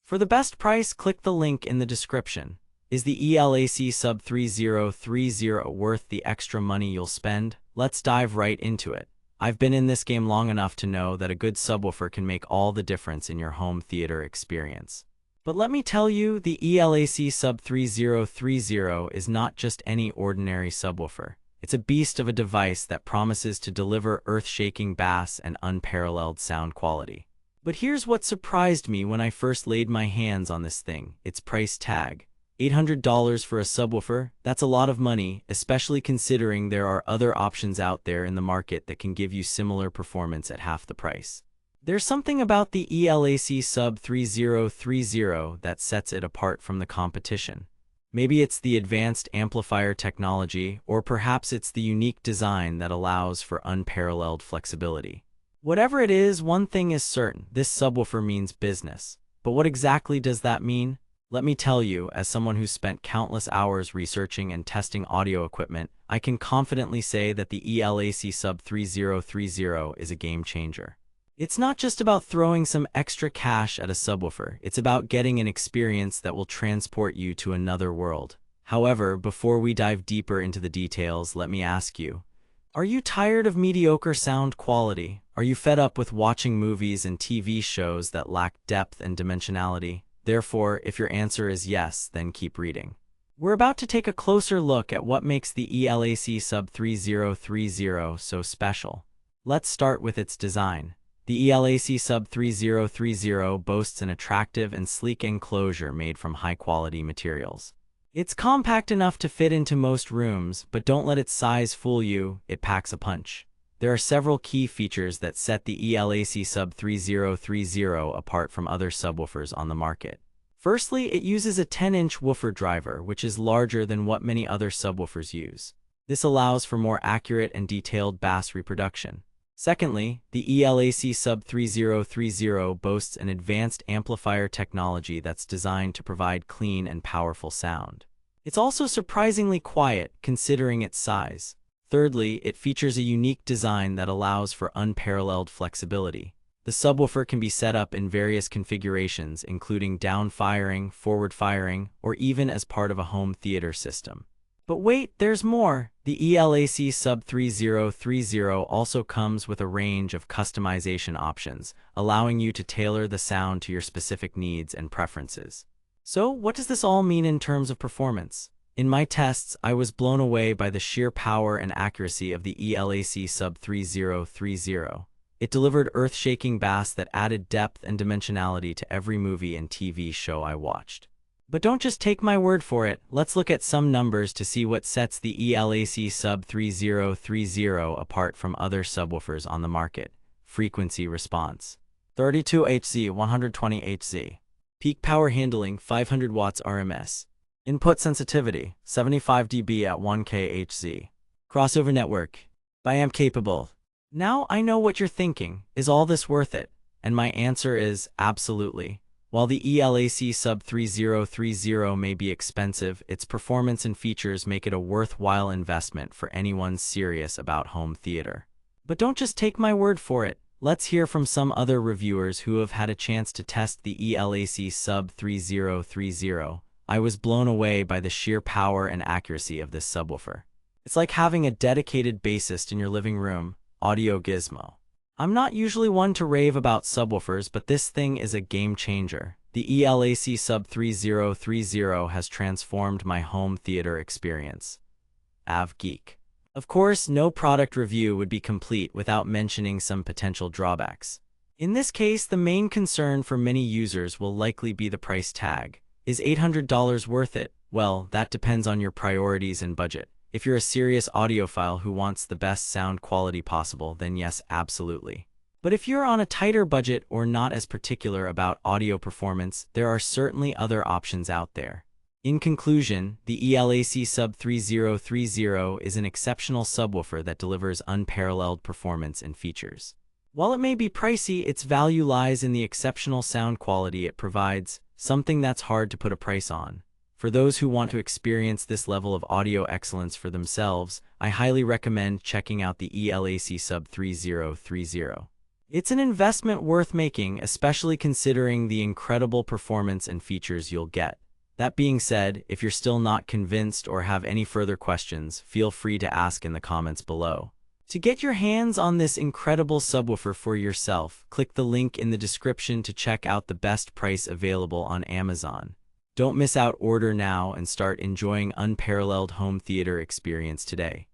For the best price, click the link in the description. Is the ELAC SUB3030 worth the extra money you'll spend? Let's dive right into it. I've been in this game long enough to know that a good subwoofer can make all the difference in your home theater experience. But let me tell you, the ELAC SUB3030 is not just any ordinary subwoofer. It's a beast of a device that promises to deliver earth-shaking bass and unparalleled sound quality. But here's what surprised me when I first laid my hands on this thing: its price tag. $800 for a subwoofer? That's a lot of money, especially considering there are other options out there in the market that can give you similar performance at half the price. There's something about the ELAC SUB3030 that sets it apart from the competition. Maybe it's the advanced amplifier technology, or perhaps it's the unique design that allows for unparalleled flexibility. Whatever it is, one thing is certain: this subwoofer means business. But what exactly does that mean? Let me tell you, as someone who's spent countless hours researching and testing audio equipment, I can confidently say that the ELAC SUB3030 is a game changer. It's not just about throwing some extra cash at a subwoofer, it's about getting an experience that will transport you to another world. However, before we dive deeper into the details, let me ask you, are you tired of mediocre sound quality? Are you fed up with watching movies and TV shows that lack depth and dimensionality? Therefore, if your answer is yes, then keep reading. We're about to take a closer look at what makes the ELAC SUB3030 so special. Let's start with its design. The ELAC SUB3030 boasts an attractive and sleek enclosure made from high-quality materials. It's compact enough to fit into most rooms, but don't let its size fool you, it packs a punch. There are several key features that set the ELAC SUB3030 apart from other subwoofers on the market. Firstly, it uses a 10-inch woofer driver, which is larger than what many other subwoofers use. This allows for more accurate and detailed bass reproduction. Secondly, the ELAC SUB3030 boasts an advanced amplifier technology that's designed to provide clean and powerful sound. It's also surprisingly quiet, considering its size. Thirdly, it features a unique design that allows for unparalleled flexibility. The subwoofer can be set up in various configurations, including down-firing, forward-firing, or even as part of a home theater system. But wait, there's more! The ELAC SUB3030 also comes with a range of customization options, allowing you to tailor the sound to your specific needs and preferences. So, what does this all mean in terms of performance? In my tests, I was blown away by the sheer power and accuracy of the ELAC SUB3030. It delivered earth-shaking bass that added depth and dimensionality to every movie and TV show I watched. But don't just take my word for it, let's look at some numbers to see what sets the ELAC SUB3030 apart from other subwoofers on the market. Frequency response: 32 Hz, 120 Hz. Peak power handling: 500 watts RMS. Input sensitivity: 75 dB at 1 kHz. Crossover network: biamp capable. Now I know what you're thinking, is all this worth it? And my answer is absolutely. While the ELAC SUB3030 may be expensive, its performance and features make it a worthwhile investment for anyone serious about home theater. But don't just take my word for it. Let's hear from some other reviewers who have had a chance to test the ELAC SUB3030. I was blown away by the sheer power and accuracy of this subwoofer. It's like having a dedicated bassist in your living room. Audio gizmo. I'm not usually one to rave about subwoofers, but this thing is a game changer. The ELAC SUB3030 has transformed my home theater experience. Geek. Of course, no product review would be complete without mentioning some potential drawbacks. In this case, the main concern for many users will likely be the price tag. Is $800 worth it? Well, that depends on your priorities and budget. If you're a serious audiophile who wants the best sound quality possible, then yes, absolutely. But if you're on a tighter budget or not as particular about audio performance, there are certainly other options out there. In conclusion, the ELAC SUB3030 is an exceptional subwoofer that delivers unparalleled performance and features. While it may be pricey, its value lies in the exceptional sound quality it provides, something that's hard to put a price on. For those who want to experience this level of audio excellence for themselves, I highly recommend checking out the ELAC SUB3030. It's an investment worth making, especially considering the incredible performance and features you'll get. That being said, if you're still not convinced or have any further questions, feel free to ask in the comments below. To get your hands on this incredible subwoofer for yourself, click the link in the description to check out the best price available on Amazon. Don't miss out, order now and start enjoying unparalleled home theater experience today.